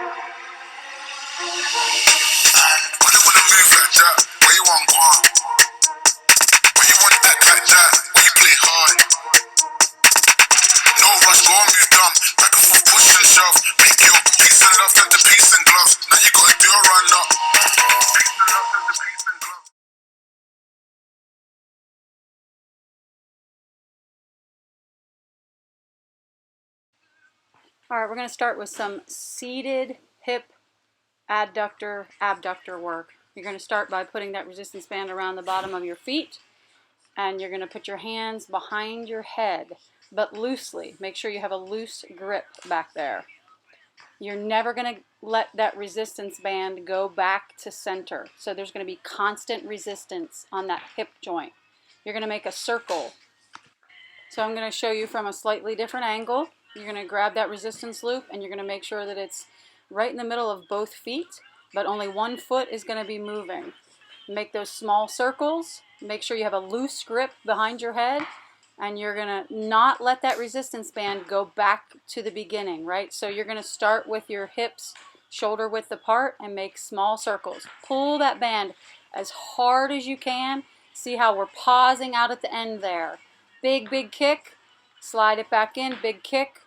When you wanna move like that, where you want go on? When you want that like that, when you play hard. No rush, go on, move dumb. Back and forth, push and shove. Make your peace and love and the peace and gloves. Now you gotta do a run up. Peace and love and the peace and gloves. All right, we're going to start with some seated hip adductor abductor work. You're going to start by putting that resistance band around the bottom of your feet, and you're going to put your hands behind your head, but loosely. Make sure you have a loose grip back there. You're never going to let that resistance band go back to center, so there's going to be constant resistance on that hip joint. You're going to make a circle. So I'm going to show you from a slightly different angle. You're going to grab that resistance loop and you're going to make sure that it's right in the middle of both feet, but only one foot is going to be moving. Make those small circles. Make sure you have a loose grip behind your head, and you're going to not let that resistance band go back to the beginning, right? So you're going to start with your hips shoulder width apart and make small circles. Pull that band as hard as you can. See how we're pausing out at the end there. Big, big kick, slide it back in, big kick,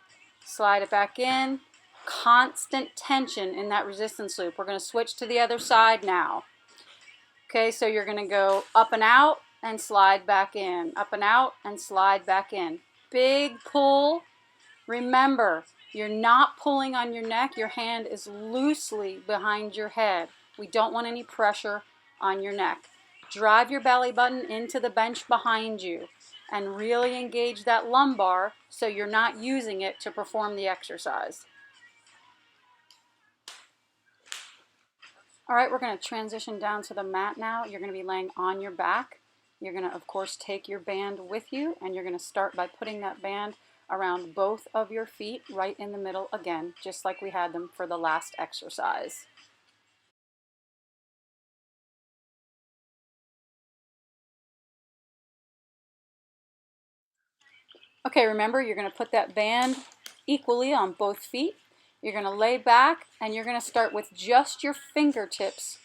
slide it back in. Constant tension in that resistance loop. We're going to switch to the other side now. Okay, so you're going to go up and out and slide back in, up and out and slide back in. Big pull. Remember, you're not pulling on your neck. Your hand is loosely behind your head. We don't want any pressure on your neck. Drive your belly button into the bench behind you and really engage that lumbar so you're not using it to perform the exercise. All right, we're going to transition down to the mat now. You're going to be laying on your back. You're going to, of course, take your band with you, and you're going to start by putting that band around both of your feet right in the middle again, just like we had them for the last exercise. Okay, remember, you're going to put that band equally on both feet. You're going to lay back, and you're going to start with just your fingertips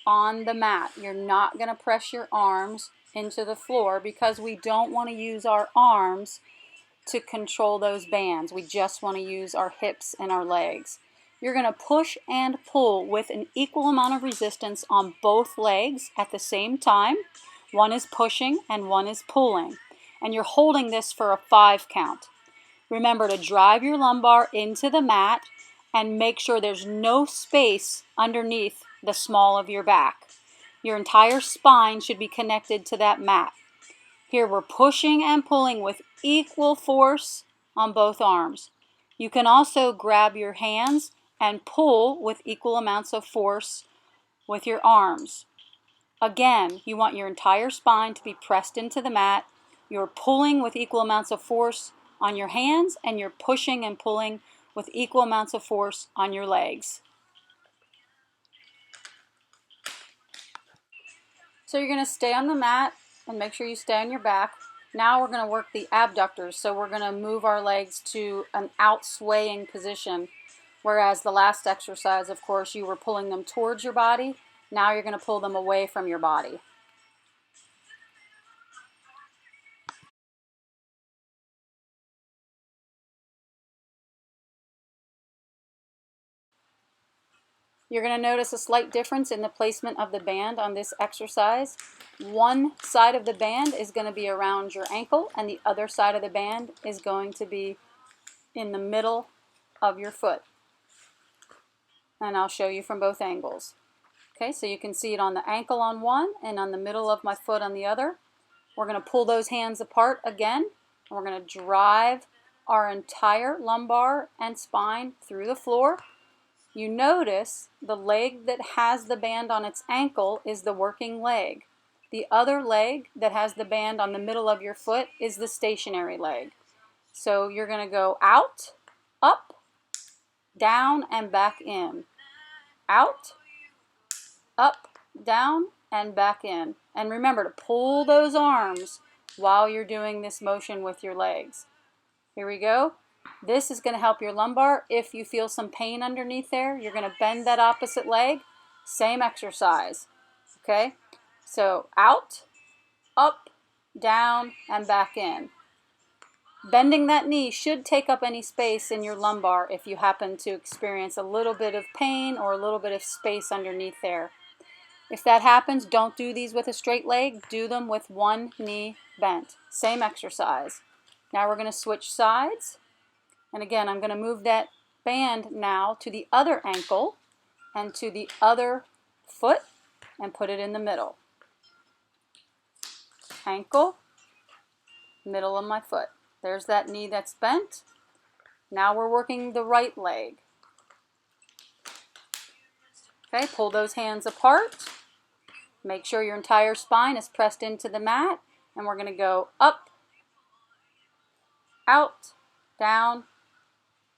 on the mat. You're not going to press your arms into the floor because we don't want to use our arms to control those bands. We just want to use our hips and our legs. You're going to push and pull with an equal amount of resistance on both legs at the same time. One is pushing and one is pulling. And you're holding this for a 5 count. Remember to drive your lumbar into the mat and make sure there's no space underneath the small of your back. Your entire spine should be connected to that mat. Here we're pushing and pulling with equal force on both arms. You can also grab your hands and pull with equal amounts of force with your arms. Again, you want your entire spine to be pressed into the mat. You're pulling with equal amounts of force on your hands, and you're pushing and pulling with equal amounts of force on your legs. So you're going to stay on the mat and make sure you stay on your back. Now we're going to work the abductors, so we're going to move our legs to an out swaying position, whereas the last exercise, of course, you were pulling them towards your body. Now you're going to pull them away from your body. You're going to notice a slight difference in the placement of the band on this exercise. One side of the band is going to be around your ankle, and the other side of the band is going to be in the middle of your foot. And I'll show you from both angles. Okay, so you can see it on the ankle on one and on the middle of my foot on the other. We're going to pull those hands apart again. And we're going to drive our entire lumbar and spine through the floor. You notice the leg that has the band on its ankle is the working leg. The other leg that has the band on the middle of your foot is the stationary leg. So you're going to go out, up, down, and back in. Out, up, down, and back in. And remember to pull those arms while you're doing this motion with your legs. Here we go. This is going to help your lumbar. If you feel some pain underneath there, you're going to bend that opposite leg. Same exercise. Okay? So out, up, down, and back in. Bending that knee should take up any space in your lumbar if you happen to experience a little bit of pain or a little bit of space underneath there. If that happens, don't do these with a straight leg. Do them with one knee bent. Same exercise. Now we're going to switch sides. And again, I'm going to move that band now to the other ankle and to the other foot and put it in the middle. Ankle, middle of my foot. There's that knee that's bent. Now we're working the right leg. Okay, pull those hands apart. Make sure your entire spine is pressed into the mat. And we're going to go up, out, down,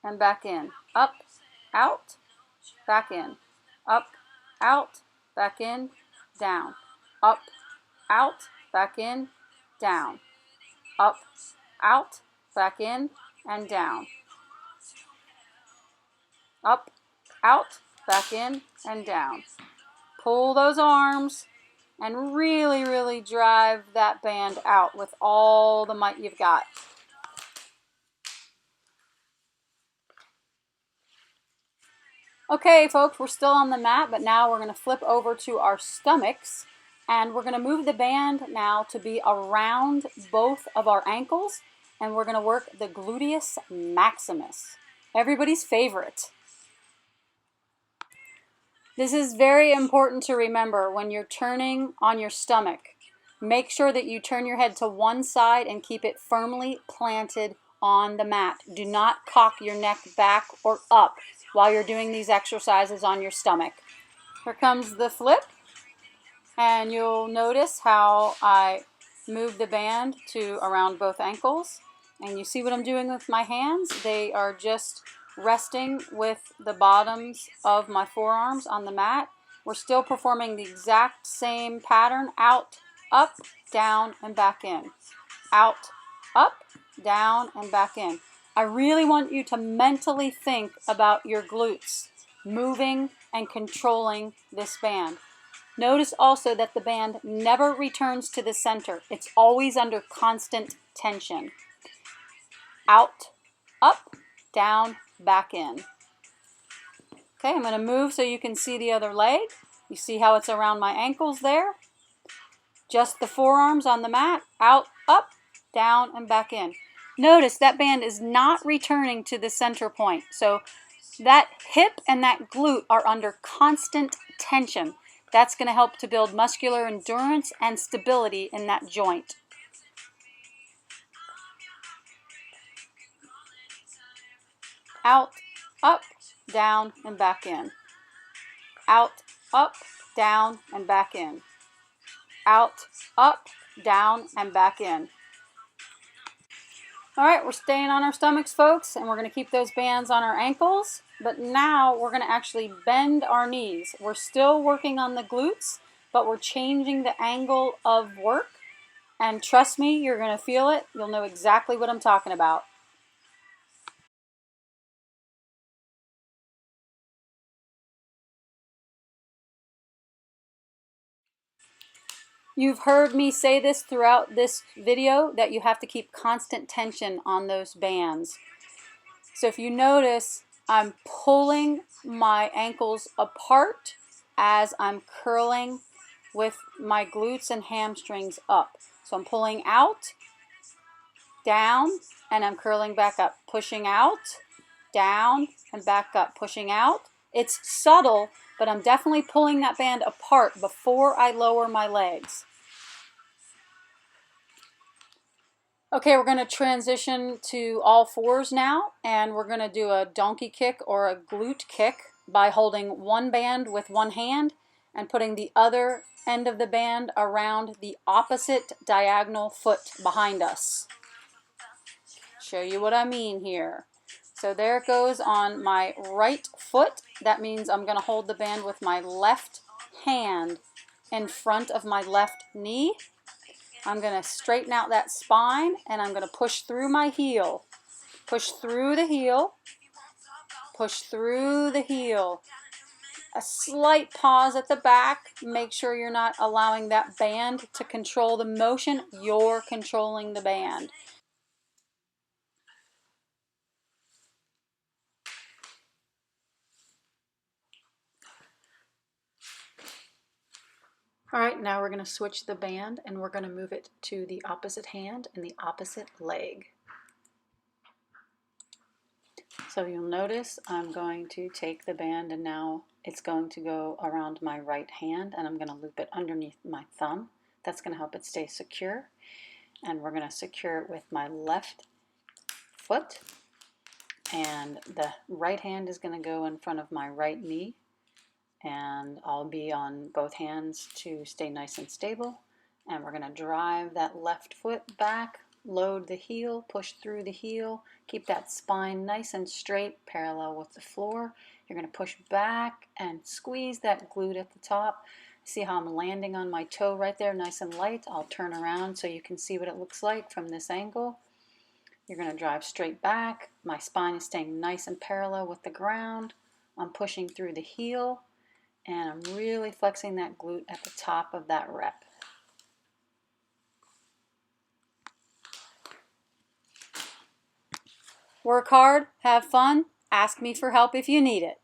and back in. Up, out, back in. Up, out, back in, down. Up, out, back in, down. Up, out, back in, and down. Up, out, back in, and down. Pull those arms and really, really drive that band out with all the might you've got. Okay, folks, we're still on the mat, but now we're going to flip over to our stomachs, and we're going to move the band now to be around both of our ankles, and we're going to work the gluteus maximus, everybody's favorite. This is very important to remember when you're turning on your stomach. Make sure that you turn your head to one side and keep it firmly planted on the mat. Do not cock your neck back or up while you're doing these exercises on your stomach. Here comes the flip, and you'll notice how I move the band to around both ankles. And you see what I'm doing with my hands? They are just resting with the bottoms of my forearms on the mat. We're still performing the exact same pattern. Out, up, down, and back in. Out, up, down, and back in. I really want you to mentally think about your glutes moving and controlling this band. Notice also that the band never returns to the center. It's always under constant tension. Out, up, down, back in. Okay, I'm going to move so you can see the other leg. You see how it's around my ankles there? Just the forearms on the mat. Out, up, down, and back in. Notice that band is not returning to the center point. So that hip and that glute are under constant tension. That's going to help to build muscular endurance and stability in that joint. Out, up, down, and back in. Out, up, down, and back in. Out, up, down, and back in. All right, we're staying on our stomachs, folks, and we're going to keep those bands on our ankles. But now we're going to actually bend our knees. We're still working on the glutes, but we're changing the angle of work. And trust me, you're going to feel it. You'll know exactly what I'm talking about. You've heard me say this throughout this video, that you have to keep constant tension on those bands. So if you notice, I'm pulling my ankles apart as I'm curling with my glutes and hamstrings up. So I'm pulling out, down, and I'm curling back up. Pushing out, down, and back up. Pushing out. It's subtle, but I'm definitely pulling that band apart before I lower my legs. Okay, we're going to transition to all fours now, and we're going to do a donkey kick or a glute kick by holding one band with one hand and putting the other end of the band around the opposite diagonal foot behind us. Show you what I mean here. So there it goes on my right foot. That means I'm going to hold the band with my left hand in front of my left knee. I'm going to straighten out that spine, and I'm going to push through my heel. Push through the heel. Push through the heel. A slight pause at the back. Make sure you're not allowing that band to control the motion. You're controlling the band. All right, now we're going to switch the band and we're going to move it to the opposite hand and the opposite leg. So you'll notice I'm going to take the band and now it's going to go around my right hand and I'm going to loop it underneath my thumb. That's going to help it stay secure. And we're going to secure it with my left foot. And the right hand is going to go in front of my right knee. And I'll be on both hands to stay nice and stable. And we're going to drive that left foot back, load the heel, push through the heel, keep that spine nice and straight, parallel with the floor. You're going to push back and squeeze that glute at the top. See how I'm landing on my toe right there, nice and light. I'll turn around so you can see what it looks like from this angle. You're going to drive straight back. My spine is staying nice and parallel with the ground. I'm pushing through the heel. And I'm really flexing that glute at the top of that rep. Work hard, have fun, ask me for help if you need it.